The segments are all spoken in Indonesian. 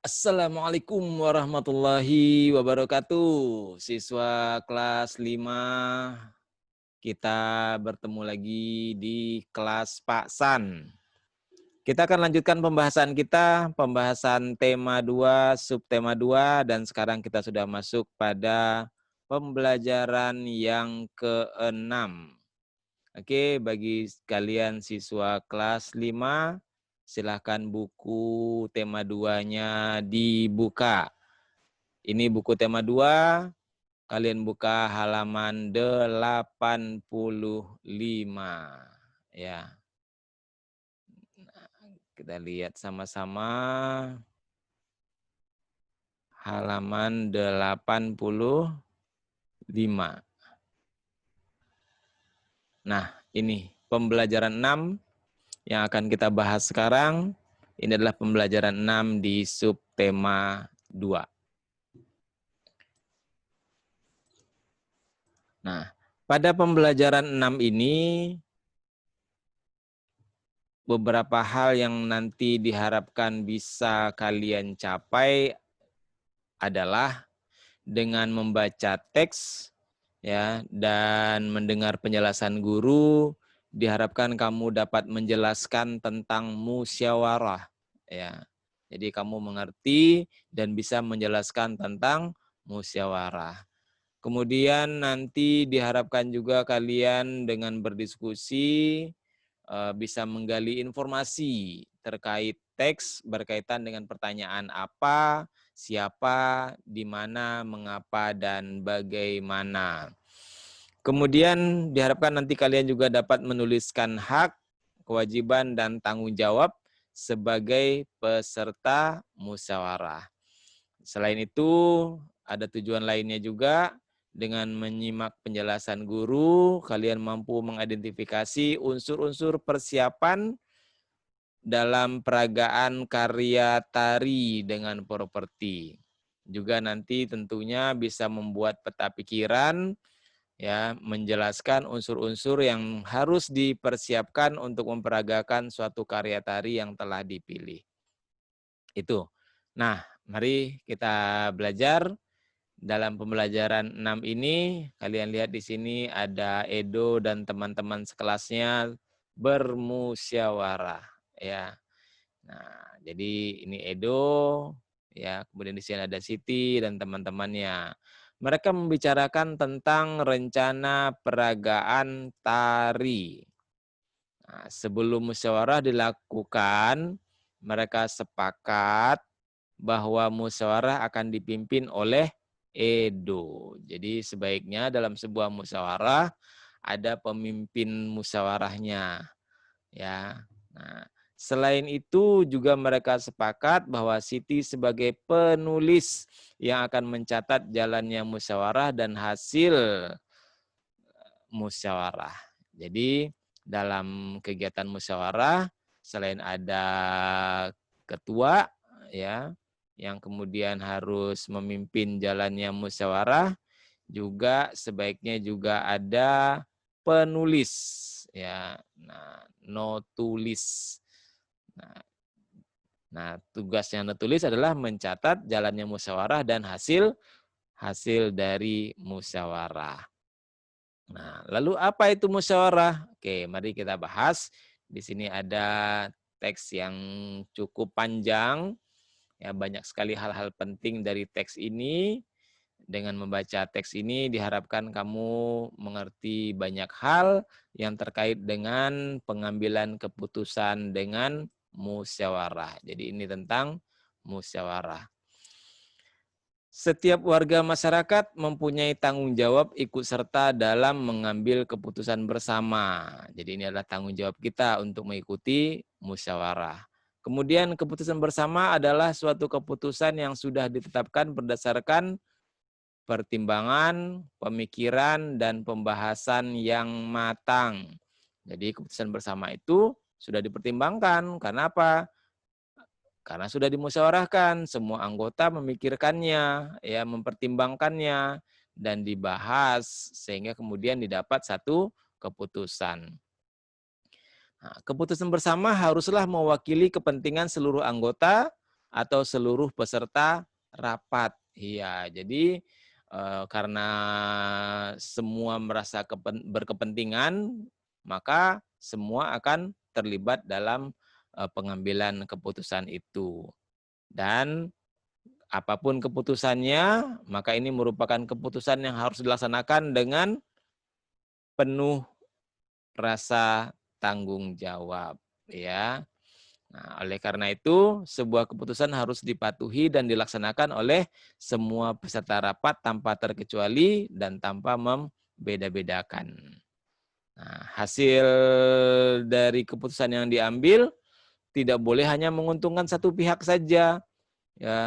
Assalamualaikum warahmatullahi wabarakatuh. Siswa kelas 5, kita bertemu lagi di kelas Pak San. Kita akan lanjutkan pembahasan tema 2, subtema 2, dan sekarang kita sudah masuk pada pembelajaran yang ke-6. Oke, bagi kalian siswa kelas 5, silahkan buku tema 2-nya dibuka. Ini buku tema 2, kalian buka halaman 85. Ya, kita lihat sama-sama halaman 85. Nah, ini pembelajaran 6 yang akan kita bahas sekarang. Ini adalah pembelajaran 6 di subtema 2. Nah, pada pembelajaran 6 ini, beberapa hal yang nanti diharapkan bisa kalian capai adalah dengan membaca teks ya dan mendengar penjelasan guru, diharapkan kamu dapat menjelaskan tentang musyawarah ya. Jadi kamu mengerti dan bisa menjelaskan tentang musyawarah. Kemudian nanti diharapkan juga kalian dengan berdiskusi bisa menggali informasi terkait teks berkaitan dengan pertanyaan apa, siapa, di mana, mengapa, dan bagaimana. Kemudian diharapkan nanti kalian juga dapat menuliskan hak, kewajiban, dan tanggung jawab sebagai peserta musyawarah. Selain itu, ada tujuan lainnya juga. Dengan menyimak penjelasan guru, kalian mampu mengidentifikasi unsur-unsur persiapan dalam peragaan karya tari dengan properti. Juga nanti tentunya bisa membuat peta pikiran, ya, menjelaskan unsur-unsur yang harus dipersiapkan untuk memperagakan suatu karya tari yang telah dipilih. Itu. Nah, mari kita belajar. Dalam pembelajaran 6 ini, kalian lihat di sini ada Edo dan teman-teman sekelasnya bermusyawarah, ya. Nah, jadi ini Edo, ya. Kemudian di sini ada Siti dan teman-temannya. Mereka membicarakan tentang rencana peragaan tari. Nah, sebelum musyawarah dilakukan, mereka sepakat bahwa musyawarah akan dipimpin oleh Edo. Jadi sebaiknya dalam sebuah musyawarah ada pemimpin musyawarahnya, ya. Nah, selain itu juga mereka sepakat bahwa Siti sebagai penulis yang akan mencatat jalannya musyawarah dan hasil musyawarah. Jadi dalam kegiatan musyawarah selain ada ketua ya yang kemudian harus memimpin jalannya musyawarah, juga sebaiknya juga ada penulis ya. Nah, notulis. Nah, tugasnya notulis adalah mencatat jalannya musyawarah dan hasil dari musyawarah. Nah, lalu apa itu musyawarah? Oke, mari kita bahas. Di sini ada teks yang cukup panjang. Ya, banyak sekali hal-hal penting dari teks ini. Dengan membaca teks ini diharapkan kamu mengerti banyak hal yang terkait dengan pengambilan keputusan dengan musyawarah. Jadi ini tentang musyawarah. Setiap warga masyarakat mempunyai tanggung jawab ikut serta dalam mengambil keputusan bersama. Jadi ini adalah tanggung jawab kita untuk mengikuti musyawarah. Kemudian keputusan bersama adalah suatu keputusan yang sudah ditetapkan berdasarkan pertimbangan, pemikiran, dan pembahasan yang matang. Jadi keputusan bersama itu sudah dipertimbangkan. Karena apa? Karena sudah dimusyawarahkan, semua anggota memikirkannya, ya, mempertimbangkannya, dan dibahas sehingga kemudian didapat satu keputusan. Nah, keputusan bersama haruslah mewakili kepentingan seluruh anggota atau seluruh peserta rapat. Iya, jadi karena semua merasa berkepentingan, maka semua akan terlibat dalam pengambilan keputusan itu. Dan apapun keputusannya, maka ini merupakan keputusan yang harus dilaksanakan dengan penuh rasa tanggung jawab, ya. Nah, oleh karena itu, sebuah keputusan harus dipatuhi dan dilaksanakan oleh semua peserta rapat tanpa terkecuali dan tanpa membeda-bedakan. Nah, hasil dari keputusan yang diambil tidak boleh hanya menguntungkan satu pihak saja, ya.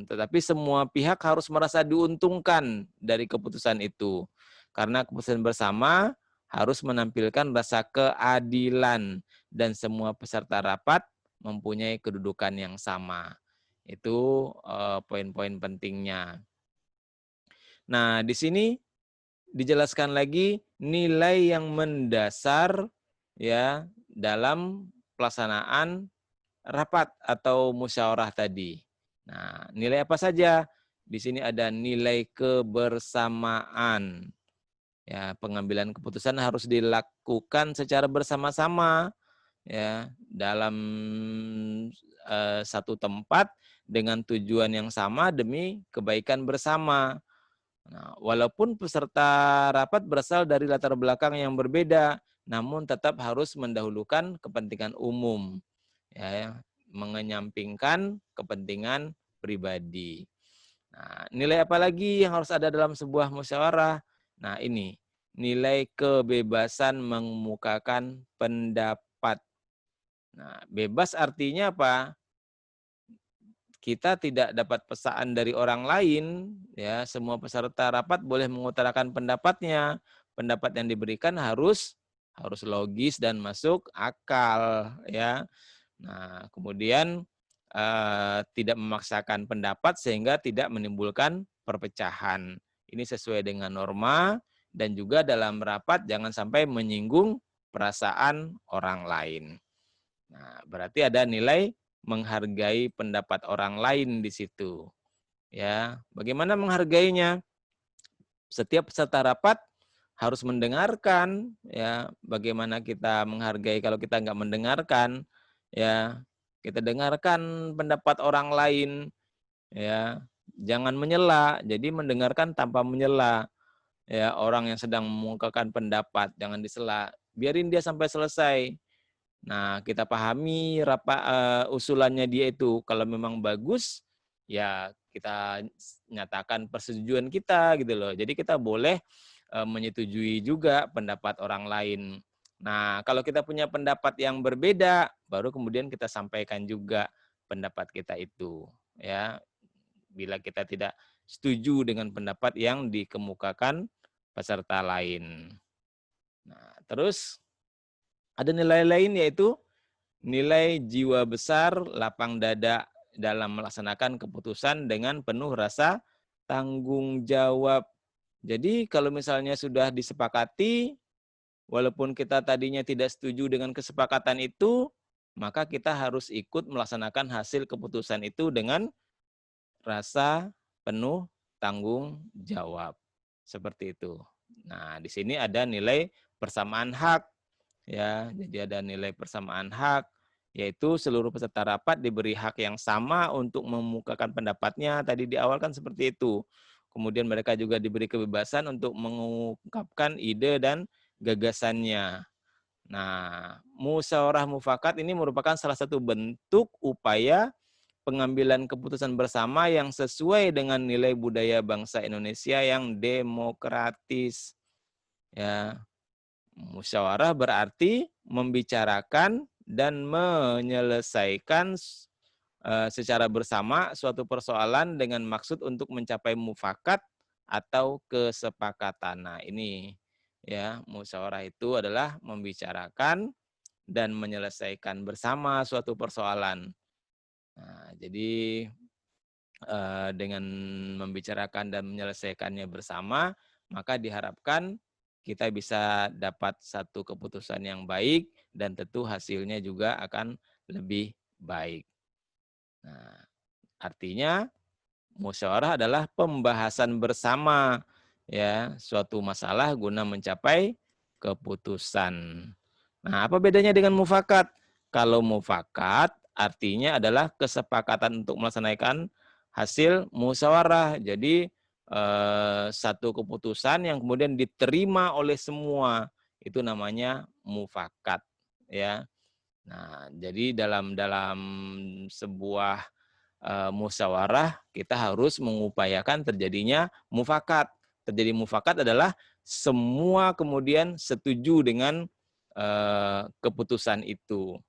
Tetapi semua pihak harus merasa diuntungkan dari keputusan itu. Karena keputusan bersama harus menampilkan rasa keadilan dan semua peserta rapat mempunyai kedudukan yang sama. Itu poin-poin pentingnya. Nah, di sini dijelaskan lagi nilai yang mendasar ya dalam pelaksanaan rapat atau musyawarah tadi. Nah, nilai apa saja? Di sini ada nilai kebersamaan. Ya, pengambilan keputusan harus dilakukan secara bersama-sama ya dalam satu tempat dengan tujuan yang sama demi kebaikan bersama. Nah, walaupun peserta rapat berasal dari latar belakang yang berbeda, namun tetap harus mendahulukan kepentingan umum, ya, mengenyampingkan kepentingan pribadi. Nah, nilai apa lagi yang harus ada dalam sebuah musyawarah? Nah, ini nilai kebebasan mengemukakan pendapat. Nah, bebas artinya apa? Kita tidak dapat pesan dari orang lain, ya, semua peserta rapat boleh mengutarakan pendapatnya. Pendapat yang diberikan harus logis dan masuk akal, ya. Nah, kemudian tidak memaksakan pendapat sehingga tidak menimbulkan perpecahan. Ini sesuai dengan norma dan juga dalam rapat jangan sampai menyinggung perasaan orang lain. Nah, berarti ada nilai menghargai pendapat orang lain di situ. Ya, bagaimana menghargainya? Setiap peserta rapat harus mendengarkan, ya. Bagaimana kita menghargai kalau kita nggak mendengarkan, ya. Kita dengarkan pendapat orang lain, ya. Jangan menyela, jadi mendengarkan tanpa menyela. Ya, orang yang sedang mengungkapkan pendapat, jangan disela. Biarin dia sampai selesai. Nah, kita pahami usulannya dia itu kalau memang bagus, ya kita nyatakan persetujuan kita gitu loh. Jadi kita boleh menyetujui juga pendapat orang lain. Nah, kalau kita punya pendapat yang berbeda, baru kemudian kita sampaikan juga pendapat kita itu, ya. Bila kita tidak setuju dengan pendapat yang dikemukakan peserta lain. Nah, terus ada nilai lain yaitu nilai jiwa besar, lapang dada dalam melaksanakan keputusan dengan penuh rasa tanggung jawab. Jadi kalau misalnya sudah disepakati, walaupun kita tadinya tidak setuju dengan kesepakatan itu, maka kita harus ikut melaksanakan hasil keputusan itu dengan rasa penuh tanggung jawab. Seperti itu. Nah, di sini ada nilai persamaan hak. Ya, jadi ada nilai persamaan hak, yaitu seluruh peserta rapat diberi hak yang sama untuk memukakan pendapatnya. Tadi di awal kan seperti itu. Kemudian mereka juga diberi kebebasan untuk mengungkapkan ide dan gagasannya. Nah, musyawarah mufakat ini merupakan salah satu bentuk upaya pengambilan keputusan bersama yang sesuai dengan nilai budaya bangsa Indonesia yang demokratis. Ya, musyawarah berarti membicarakan dan menyelesaikan secara bersama suatu persoalan dengan maksud untuk mencapai mufakat atau kesepakatan. Nah, ini ya, musyawarah itu adalah membicarakan dan menyelesaikan bersama suatu persoalan. Nah, jadi dengan membicarakan dan menyelesaikannya bersama, maka diharapkan kita bisa dapat satu keputusan yang baik dan tentu hasilnya juga akan lebih baik. Nah, artinya musyawarah adalah pembahasan bersama ya suatu masalah guna mencapai keputusan. Nah, apa bedanya dengan mufakat? Kalau mufakat artinya adalah kesepakatan untuk melaksanakan hasil musyawarah. Jadi satu keputusan yang kemudian diterima oleh semua itu namanya mufakat ya. Nah, jadi dalam dalam sebuah musyawarah kita harus mengupayakan terjadinya mufakat. Terjadi mufakat adalah semua kemudian setuju dengan keputusan itu.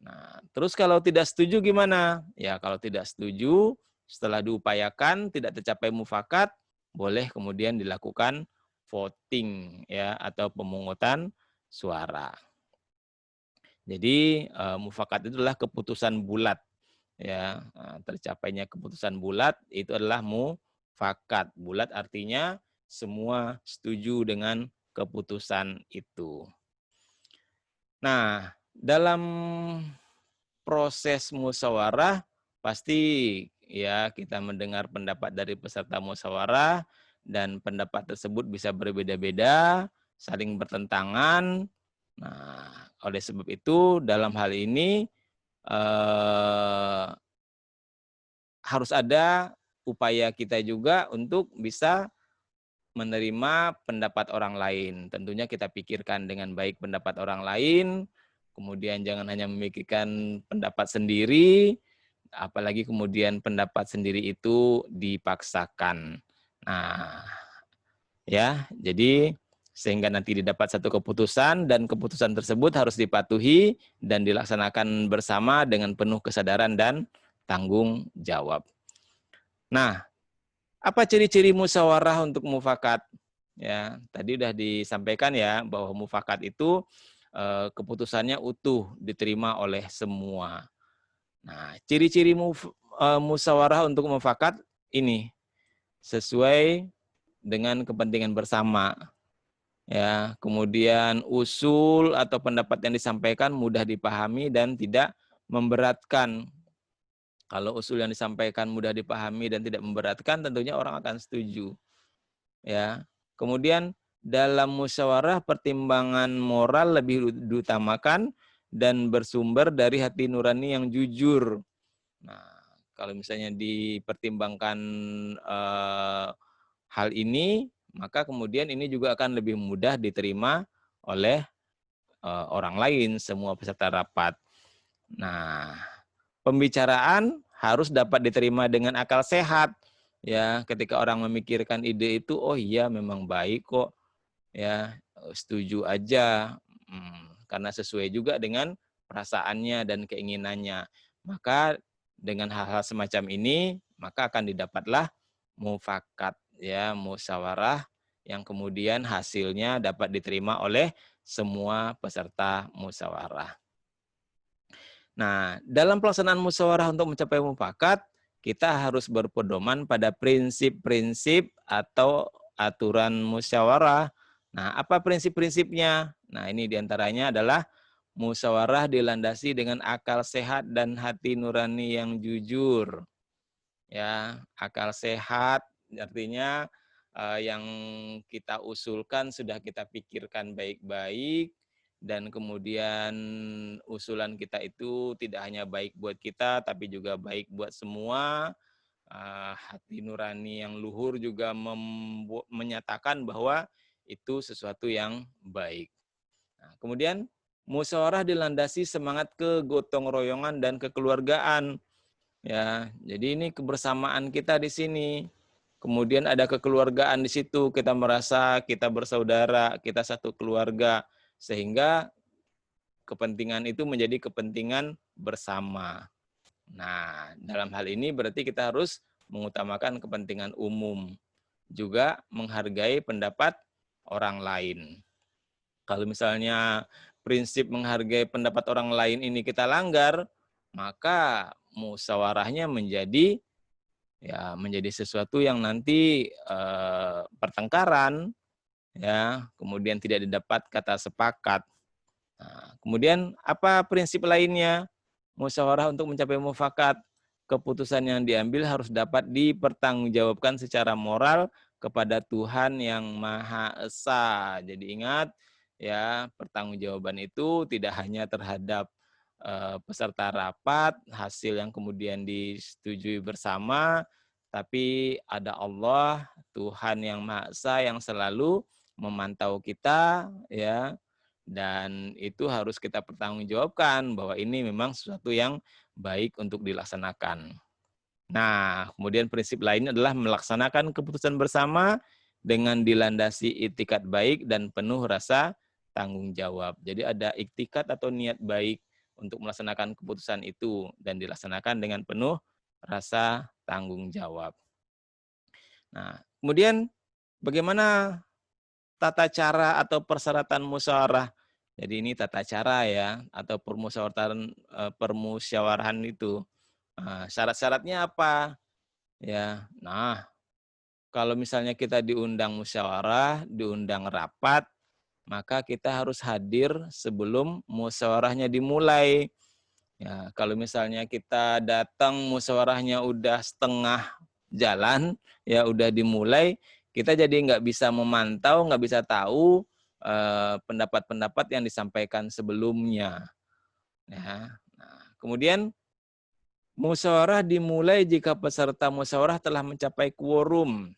Nah, terus kalau tidak setuju gimana? Ya, kalau tidak setuju, setelah diupayakan tidak tercapai mufakat, boleh kemudian dilakukan voting ya atau pemungutan suara. Jadi mufakat itu adalah keputusan bulat ya, tercapainya keputusan bulat itu adalah mufakat. Bulat artinya semua setuju dengan keputusan itu. Nah, dalam proses musyawarah pasti ya kita mendengar pendapat dari peserta musyawarah dan pendapat tersebut bisa berbeda-beda, saling bertentangan. Nah, oleh sebab itu dalam hal ini harus ada upaya kita juga untuk bisa menerima pendapat orang lain. Tentunya kita pikirkan dengan baik pendapat orang lain, kemudian jangan hanya memikirkan pendapat sendiri, apalagi kemudian pendapat sendiri itu dipaksakan. Nah, ya, jadi sehingga nanti didapat satu keputusan dan keputusan tersebut harus dipatuhi dan dilaksanakan bersama dengan penuh kesadaran dan tanggung jawab. Nah, apa ciri-ciri musyawarah untuk mufakat? Ya, tadi sudah disampaikan ya bahwa mufakat itu keputusannya utuh diterima oleh semua. Nah, ciri-ciri musyawarah untuk mufakat ini sesuai dengan kepentingan bersama. Ya, kemudian usul atau pendapat yang disampaikan mudah dipahami dan tidak memberatkan. Kalau usul yang disampaikan mudah dipahami dan tidak memberatkan, tentunya orang akan setuju. Ya. Kemudian dalam musyawarah pertimbangan moral lebih diutamakan dan bersumber dari hati nurani yang jujur. Nah, kalau misalnya dipertimbangkan hal ini, maka kemudian ini juga akan lebih mudah diterima oleh orang lain, semua peserta rapat. Nah, pembicaraan harus dapat diterima dengan akal sehat. Ya, ketika orang memikirkan ide itu, oh iya memang baik kok. Ya, setuju aja. Karena sesuai juga dengan perasaannya dan keinginannya. Maka dengan hal-hal semacam ini, maka akan didapatlah mufakat ya, musyawarah yang kemudian hasilnya dapat diterima oleh semua peserta musyawarah. Nah, dalam pelaksanaan musyawarah untuk mencapai mufakat, kita harus berpedoman pada prinsip-prinsip atau aturan musyawarah. Nah, apa prinsip-prinsipnya? Nah, ini diantaranya adalah musyawarah dilandasi dengan akal sehat dan hati nurani yang jujur. Ya, akal sehat artinya yang kita usulkan sudah kita pikirkan baik-baik dan kemudian usulan kita itu tidak hanya baik buat kita tapi juga baik buat semua. Hati nurani yang luhur juga menyatakan bahwa itu sesuatu yang baik. Nah, kemudian musyawarah dilandasi semangat kegotong royongan dan kekeluargaan. Ya, jadi ini kebersamaan kita di sini. Kemudian ada kekeluargaan di situ, kita merasa kita bersaudara, kita satu keluarga, sehingga kepentingan itu menjadi kepentingan bersama. Nah, dalam hal ini berarti kita harus mengutamakan kepentingan umum, juga menghargai pendapat orang lain. Kalau misalnya prinsip menghargai pendapat orang lain ini kita langgar, maka musyawarahnya menjadi sesuatu yang nanti pertengkaran ya, kemudian tidak didapat kata sepakat. Nah, kemudian apa prinsip lainnya musyawarah untuk mencapai mufakat? keputusan yang diambil harus dapat dipertanggungjawabkan secara moral kepada Tuhan yang Maha Esa. Jadi ingat ya, pertanggungjawaban itu tidak hanya terhadap peserta rapat, hasil yang kemudian disetujui bersama, tapi ada Allah, Tuhan yang Maha Esa yang selalu memantau kita ya, dan itu harus kita pertanggungjawabkan bahwa ini memang sesuatu yang baik untuk dilaksanakan. Nah, kemudian prinsip lainnya adalah melaksanakan keputusan bersama dengan dilandasi iktikat baik dan penuh rasa tanggung jawab. Jadi ada iktikat atau niat baik untuk melaksanakan keputusan itu dan dilaksanakan dengan penuh rasa tanggung jawab. Nah, kemudian bagaimana tata cara atau persyaratan musyawarah? Jadi ini tata cara ya, atau permusyawarahan itu. Syarat-syaratnya apa? Ya, nah kalau misalnya kita diundang musyawarah, diundang rapat, maka kita harus hadir sebelum musyawarahnya dimulai. Ya, kalau misalnya kita datang musyawarahnya udah setengah jalan, ya udah dimulai, kita jadi nggak bisa memantau, nggak bisa tahu pendapat-pendapat yang disampaikan sebelumnya. Ya. Nah, kemudian musyawarah dimulai jika peserta musyawarah telah mencapai quorum.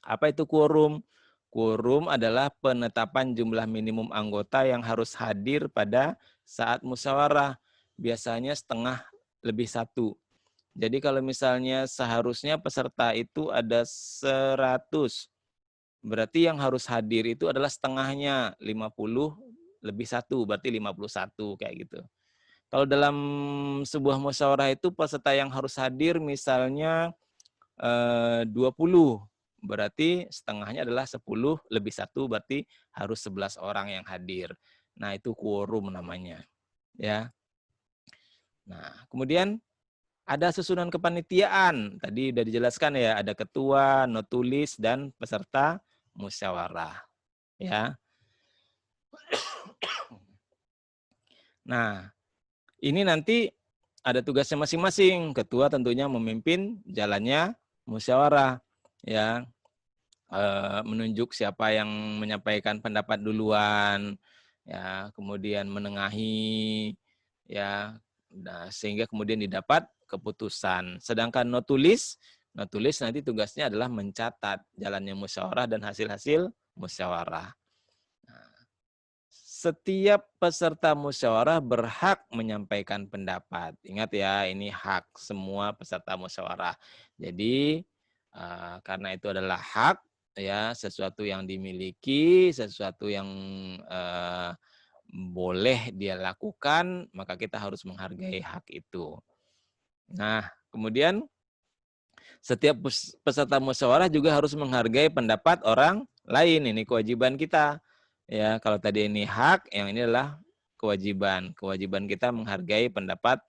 Apa itu quorum? Quorum adalah penetapan jumlah minimum anggota yang harus hadir pada saat musyawarah. Biasanya setengah lebih satu. Jadi kalau misalnya seharusnya peserta itu ada 100, berarti yang harus hadir itu adalah setengahnya, 50 lebih satu, berarti 51 kayak gitu. Kalau dalam sebuah musyawarah itu peserta yang harus hadir misalnya 20, berarti setengahnya adalah 10 lebih satu, berarti harus 11 orang yang hadir. Nah, itu quorum namanya. Ya. Nah, kemudian ada susunan kepanitiaan. Tadi sudah dijelaskan ya, ada ketua, notulis, dan peserta musyawarah. Ya. Nah, ini nanti ada tugasnya masing-masing. Ketua tentunya memimpin jalannya musyawarah, ya, menunjuk siapa yang menyampaikan pendapat duluan, ya, kemudian menengahi, ya, nah, sehingga kemudian didapat keputusan. Sedangkan notulis nanti tugasnya adalah mencatat jalannya musyawarah dan hasil-hasil musyawarah. Setiap peserta musyawarah berhak menyampaikan pendapat. Ingat ya, ini hak semua peserta musyawarah. Jadi karena itu adalah hak, ya, sesuatu yang dimiliki, sesuatu yang boleh dia lakukan, maka kita harus menghargai hak itu. Nah, kemudian setiap peserta musyawarah juga harus menghargai pendapat orang lain. Ini kewajiban kita. Ya, kalau tadi ini hak, yang ini adalah kewajiban. Kewajiban kita menghargai pendapat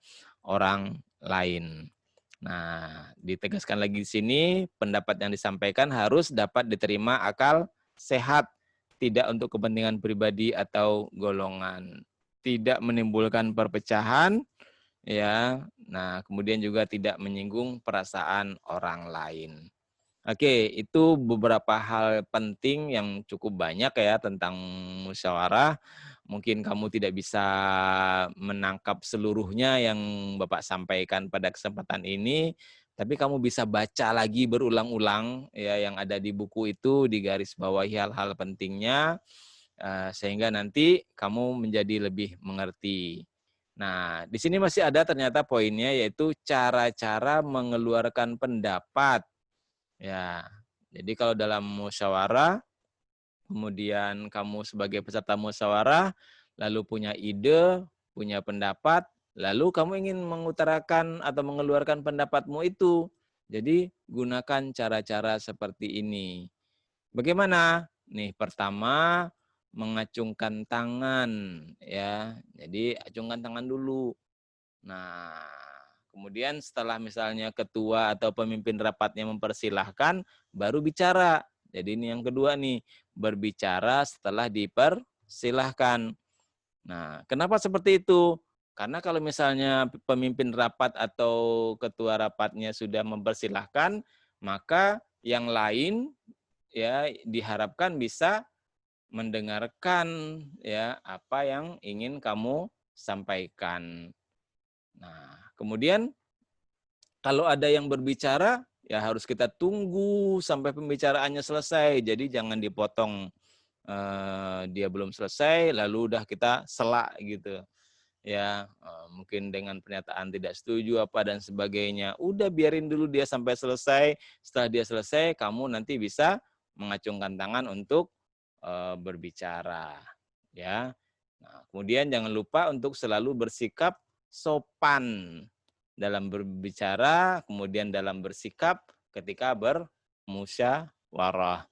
orang lain. Nah, ditegaskan lagi di sini, pendapat yang disampaikan harus dapat diterima akal sehat, tidak untuk kepentingan pribadi atau golongan, tidak menimbulkan perpecahan, ya. Nah, kemudian juga tidak menyinggung perasaan orang lain. Oke, itu beberapa hal penting yang cukup banyak ya tentang musyawarah. Mungkin kamu tidak bisa menangkap seluruhnya yang Bapak sampaikan pada kesempatan ini, tapi kamu bisa baca lagi berulang-ulang ya yang ada di buku itu, digaris bawahi hal-hal pentingnya sehingga nanti kamu menjadi lebih mengerti. Nah, di sini masih ada ternyata poinnya yaitu cara-cara mengeluarkan pendapat. Ya, jadi kalau dalam musyawarah, kemudian kamu sebagai peserta musyawarah, lalu punya ide, punya pendapat, lalu kamu ingin mengutarakan atau mengeluarkan pendapatmu itu. Jadi gunakan cara-cara seperti ini. Bagaimana? Nih, pertama mengacungkan tangan ya. Jadi acungkan tangan dulu. Nah, kemudian setelah misalnya ketua atau pemimpin rapatnya mempersilahkan, baru bicara. Jadi ini yang kedua nih, berbicara setelah dipersilahkan. Nah, kenapa seperti itu? Karena kalau misalnya pemimpin rapat atau ketua rapatnya sudah mempersilahkan, maka yang lain ya diharapkan bisa mendengarkan ya apa yang ingin kamu sampaikan. Nah, kemudian kalau ada yang berbicara ya harus kita tunggu sampai pembicaraannya selesai. Jadi jangan dipotong dia belum selesai lalu udah kita selak gitu. Ya, mungkin dengan pernyataan tidak setuju apa dan sebagainya. Udah biarin dulu dia sampai selesai. Setelah dia selesai, kamu nanti bisa mengacungkan tangan untuk berbicara, ya. Nah, kemudian jangan lupa untuk selalu bersikap sopan dalam berbicara, kemudian dalam bersikap ketika bermusyawarah.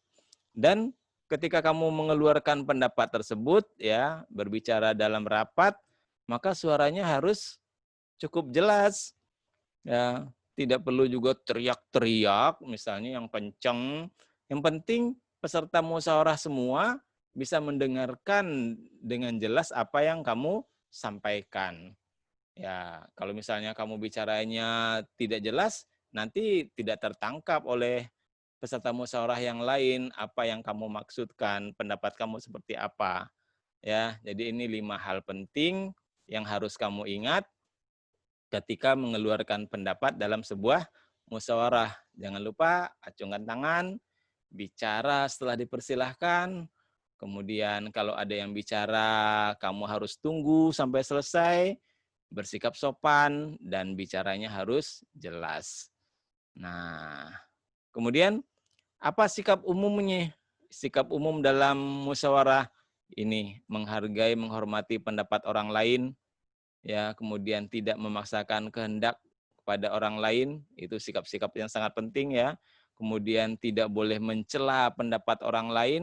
Dan ketika kamu mengeluarkan pendapat tersebut, ya, berbicara dalam rapat, maka suaranya harus cukup jelas. Ya, tidak perlu juga teriak-teriak, misalnya yang kenceng. Yang penting peserta musyawarah semua bisa mendengarkan dengan jelas apa yang kamu sampaikan. Ya, kalau misalnya kamu bicaranya tidak jelas, nanti tidak tertangkap oleh peserta musyawarah yang lain apa yang kamu maksudkan, pendapat kamu seperti apa. Ya, jadi ini 5 hal penting yang harus kamu ingat ketika mengeluarkan pendapat dalam sebuah musyawarah. Jangan lupa acungkan tangan, bicara setelah dipersilahkan, kemudian kalau ada yang bicara kamu harus tunggu sampai selesai, bersikap sopan, dan bicaranya harus jelas. Nah, kemudian apa sikap umumnya? Sikap umum dalam musyawarah ini menghargai, menghormati pendapat orang lain, ya, kemudian tidak memaksakan kehendak kepada orang lain, itu sikap-sikap yang sangat penting ya. Kemudian tidak boleh mencela pendapat orang lain,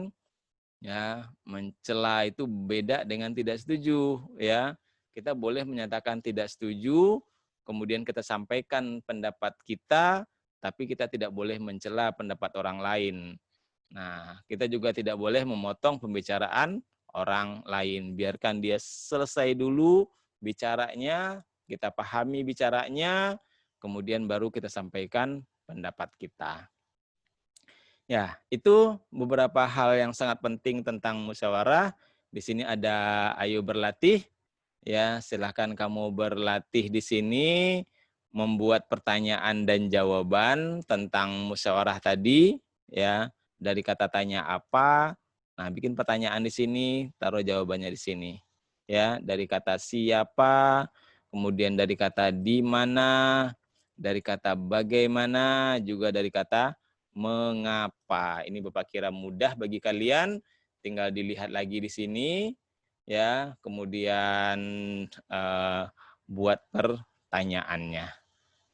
ya, mencela itu beda dengan tidak setuju, ya. Kita boleh menyatakan tidak setuju, kemudian kita sampaikan pendapat kita, tapi kita tidak boleh mencela pendapat orang lain. Nah, kita juga tidak boleh memotong pembicaraan orang lain. Biarkan dia selesai dulu bicaranya, kita pahami bicaranya, kemudian baru kita sampaikan pendapat kita. Ya, itu beberapa hal yang sangat penting tentang musyawarah. Di sini ada ayo berlatih. Ya, silahkan kamu berlatih di sini membuat pertanyaan dan jawaban tentang musyawarah tadi, ya. Dari kata tanya apa, nah bikin pertanyaan di sini, taruh jawabannya di sini. Ya, dari kata siapa, kemudian dari kata di mana, dari kata bagaimana, juga dari kata mengapa. Ini Bapak kira mudah bagi kalian, tinggal dilihat lagi di sini, ya, kemudian buat pertanyaannya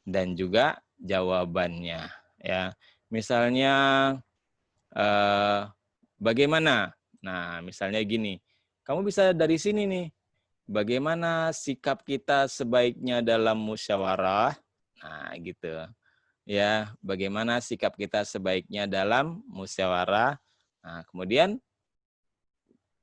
dan juga jawabannya, ya. Misalnya bagaimana? Nah, misalnya gini, kamu bisa dari sini nih, bagaimana sikap kita sebaiknya dalam musyawarah? Nah, gitu. Ya, bagaimana sikap kita sebaiknya dalam musyawarah? Nah, kemudian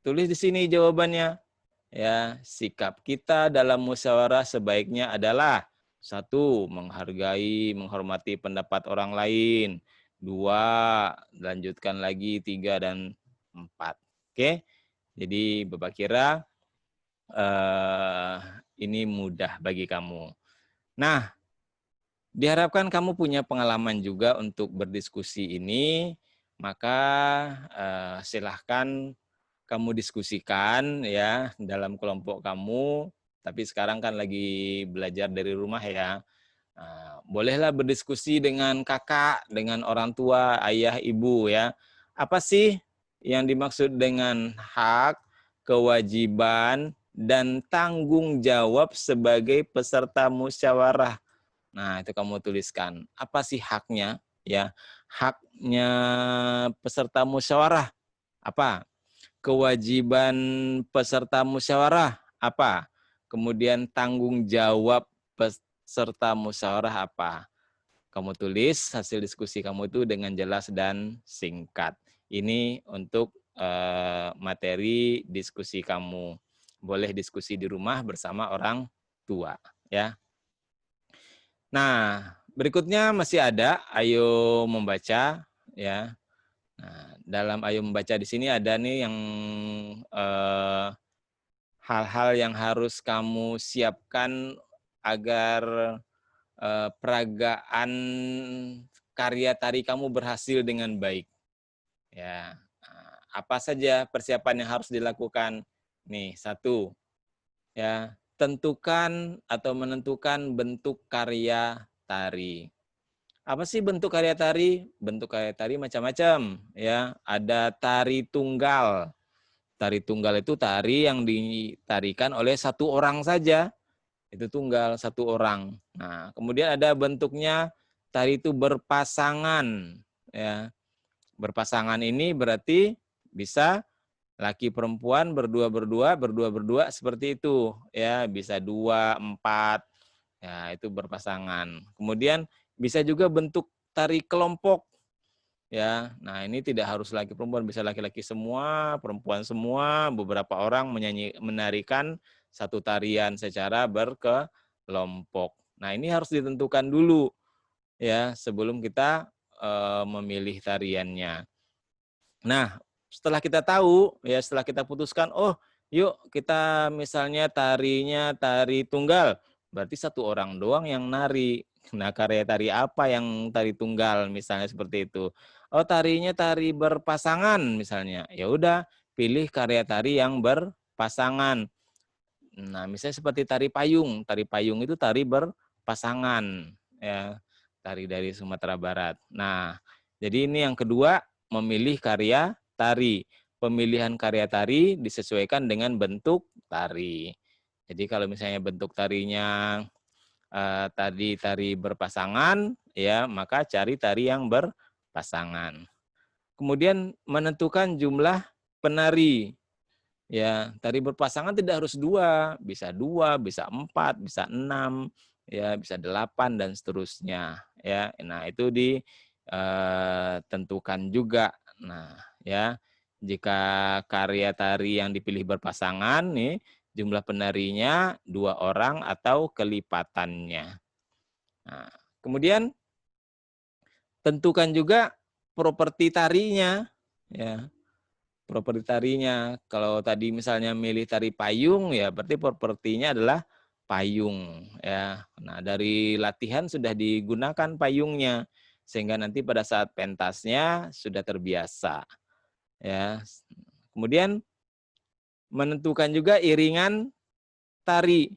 tulis di sini jawabannya. Ya, sikap kita dalam musyawarah sebaiknya adalah 1. Menghargai, menghormati pendapat orang lain. 2. Lanjutkan lagi 3 dan 4. Oke. Jadi Bapak kira ini mudah bagi kamu. Nah, diharapkan kamu punya pengalaman juga untuk berdiskusi ini, maka silahkan kamu diskusikan ya dalam kelompok kamu, tapi sekarang kan lagi belajar dari rumah ya. Bolehlah berdiskusi dengan kakak, dengan orang tua, ayah, ibu ya. Apa sih yang dimaksud dengan hak, kewajiban, dan tanggung jawab sebagai peserta musyawarah? Nah, itu kamu tuliskan. Apa sih haknya? Ya, haknya peserta musyawarah apa? Kewajiban peserta musyawarah apa? Kemudian tanggung jawab peserta musyawarah apa? Kamu tulis hasil diskusi kamu itu dengan jelas dan singkat. Ini untuk materi diskusi kamu. Boleh diskusi di rumah bersama orang tua, ya. Nah, berikutnya masih ada ayo membaca, ya. Nah, dalam ayo membaca di sini ada nih yang hal-hal yang harus kamu siapkan agar peragaan karya tari kamu berhasil dengan baik. Ya, apa saja persiapan yang harus dilakukan? Nih, satu, ya, tentukan atau menentukan bentuk karya tari. Apa sih bentuk karya tari? Bentuk karya tari macam-macam, ya. Ada tari tunggal. Tari tunggal itu tari yang ditarikan oleh satu orang saja. Itu tunggal, satu orang. Nah, kemudian ada bentuknya tari itu berpasangan, ya. Berpasangan ini berarti bisa laki perempuan berdua-berdua, berdua-berdua seperti itu, ya. Bisa 2, 4, ya itu berpasangan. Kemudian bisa juga bentuk tari kelompok, ya. Nah, ini tidak harus laki perempuan, bisa laki-laki semua, perempuan semua, beberapa orang menarikan satu tarian secara berkelompok. Nah, ini harus ditentukan dulu, ya, sebelum kita memilih tariannya. Nah, setelah kita tahu, ya setelah kita putuskan, oh yuk kita misalnya tarinya tari tunggal, berarti satu orang doang yang nari. Nah, karya tari apa yang tari tunggal misalnya seperti itu. Oh, tarinya tari berpasangan misalnya. Ya udah, pilih karya tari yang berpasangan. Nah, misalnya seperti tari payung. Tari payung itu tari berpasangan, ya. Tari dari Sumatera Barat. Nah, jadi ini yang kedua, memilih karya tari. Pemilihan karya tari disesuaikan dengan bentuk tari. Jadi kalau misalnya bentuk tarinya tadi tari berpasangan, ya maka cari tari yang berpasangan. Kemudian menentukan jumlah penari. Ya, tari berpasangan tidak harus dua, bisa 4, bisa 6, ya, bisa 8 dan seterusnya. Ya, nah itu ditentukan juga. Nah, ya, jika karya tari yang dipilih berpasangan nih, jumlah penarinya 2 orang atau kelipatannya. Nah, kemudian tentukan juga properti tarinya, ya. Properti tarinya. Kalau tadi misalnya milih tari payung, ya berarti propertinya adalah payung, ya. Nah, dari latihan sudah digunakan payungnya, sehingga nanti pada saat pentasnya sudah terbiasa, ya. Kemudian menentukan juga iringan tari.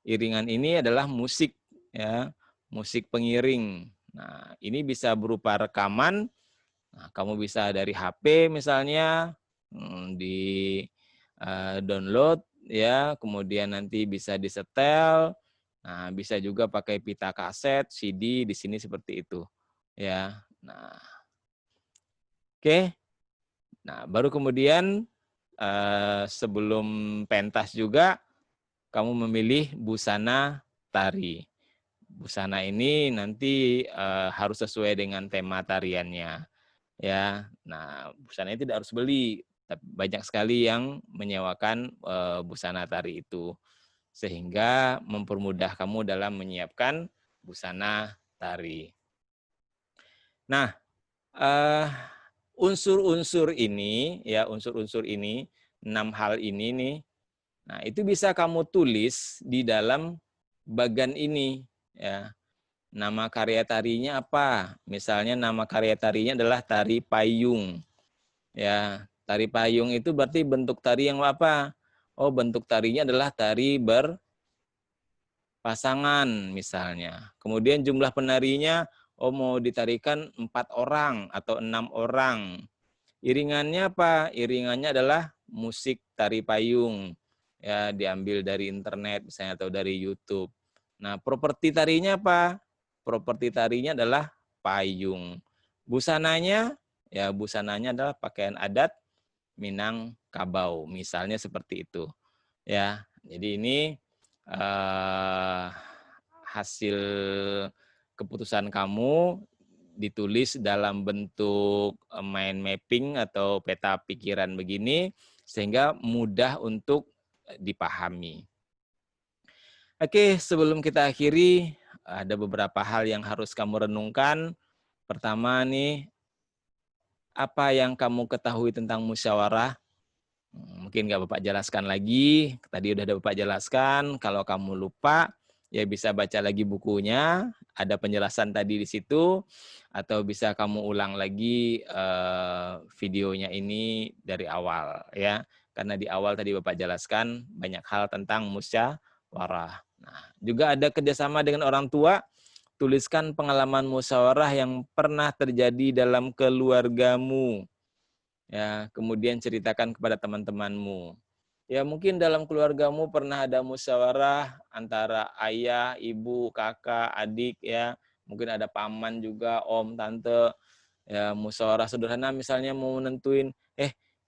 Iringan ini adalah musik, ya, musik pengiring. Nah, ini bisa berupa rekaman. Nah, kamu bisa dari HP misalnya, di download, ya, kemudian nanti bisa disetel. Nah, bisa juga pakai pita kaset, CD di sini seperti itu, ya. Nah, oke. Nah, baru kemudian sebelum pentas juga kamu memilih busana tari. Busana ini nanti harus sesuai dengan tema tariannya, ya. Nah, busana itu tidak harus beli, tapi banyak sekali yang menyewakan busana tari itu, sehingga mempermudah kamu dalam menyiapkan busana tari. Nah, eh, unsur-unsur ini, ya, unsur-unsur ini, 6 hal ini nih, nah itu bisa kamu tulis di dalam bagan ini, ya. Nama karya tarinya apa? Misalnya nama karya tarinya adalah tari payung. Ya, tari payung itu berarti bentuk tari yang apa? Oh, bentuk tarinya adalah tari berpasangan misalnya. Kemudian jumlah penarinya, oh mau ditarikan 4 orang atau 6 orang. Iringannya apa? Iringannya adalah musik tari payung. Ya, diambil dari internet misalnya atau dari YouTube. Nah, properti tarinya apa? Properti tarinya adalah payung. Busananya, ya busananya adalah pakaian adat Minangkabau, misalnya seperti itu. Ya, jadi ini hasil keputusan kamu ditulis dalam bentuk mind mapping atau peta pikiran begini, sehingga mudah untuk dipahami. Oke, sebelum kita akhiri, ada beberapa hal yang harus kamu renungkan. Pertama nih, apa yang kamu ketahui tentang musyawarah? Mungkin nggak Bapak jelaskan lagi, tadi udah ada Bapak jelaskan, kalau kamu lupa, ya bisa baca lagi bukunya, ada penjelasan tadi di situ, atau bisa kamu ulang lagi videonya ini dari awal ya. Karena di awal tadi Bapak jelaskan banyak hal tentang musyawarah. Nah, juga ada kerjasama dengan orang tua, tuliskan pengalaman musyawarah yang pernah terjadi dalam keluargamu. Ya, kemudian ceritakan kepada teman-temanmu. Ya, mungkin dalam keluargamu pernah ada musyawarah antara ayah, ibu, kakak, adik ya. Mungkin ada paman juga, om, tante. Ya, musyawarah sederhana misalnya mau nentuin,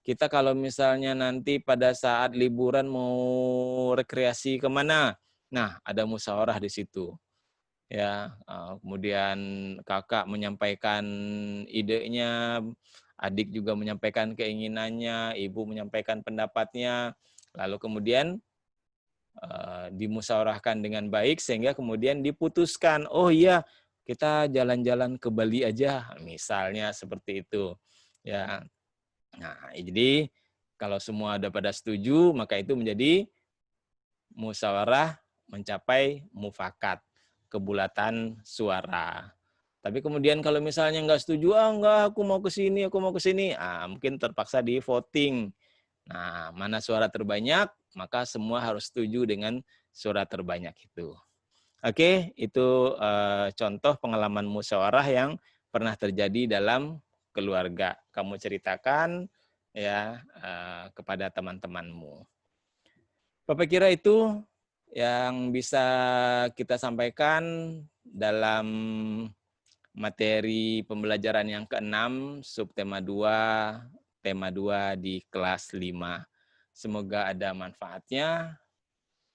kita kalau misalnya nanti pada saat liburan mau rekreasi kemana? Nah, ada musyawarah di situ. Ya, kemudian kakak menyampaikan idenya, adik juga menyampaikan keinginannya, ibu menyampaikan pendapatnya, lalu kemudian dimusyawarahkan dengan baik sehingga kemudian diputuskan, oh iya kita jalan-jalan ke Bali aja, misalnya seperti itu. Ya, nah jadi kalau semua ada pada setuju maka itu menjadi musyawarah mencapai mufakat, kebulatan suara. Tapi kemudian kalau misalnya nggak setuju, enggak, aku mau ke sini, mungkin terpaksa di voting. Nah, mana suara terbanyak, maka semua harus setuju dengan suara terbanyak itu. Oke, itu contoh pengalaman musyawarah yang pernah terjadi dalam keluarga. Kamu ceritakan ya kepada teman-temanmu. Bapak kira itu yang bisa kita sampaikan dalam materi pembelajaran yang ke-6, subtema 2, tema 2 di kelas 5. Semoga ada manfaatnya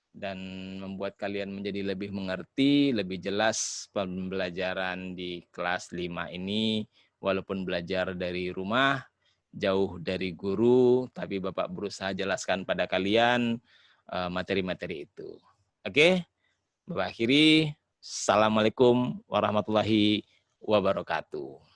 dan membuat kalian menjadi lebih mengerti, lebih jelas pembelajaran di kelas 5 ini, walaupun belajar dari rumah, jauh dari guru, tapi Bapak berusaha jelaskan pada kalian materi-materi itu. Oke, Bapak akhiri. Assalamualaikum warahmatullahi wabarakatuh.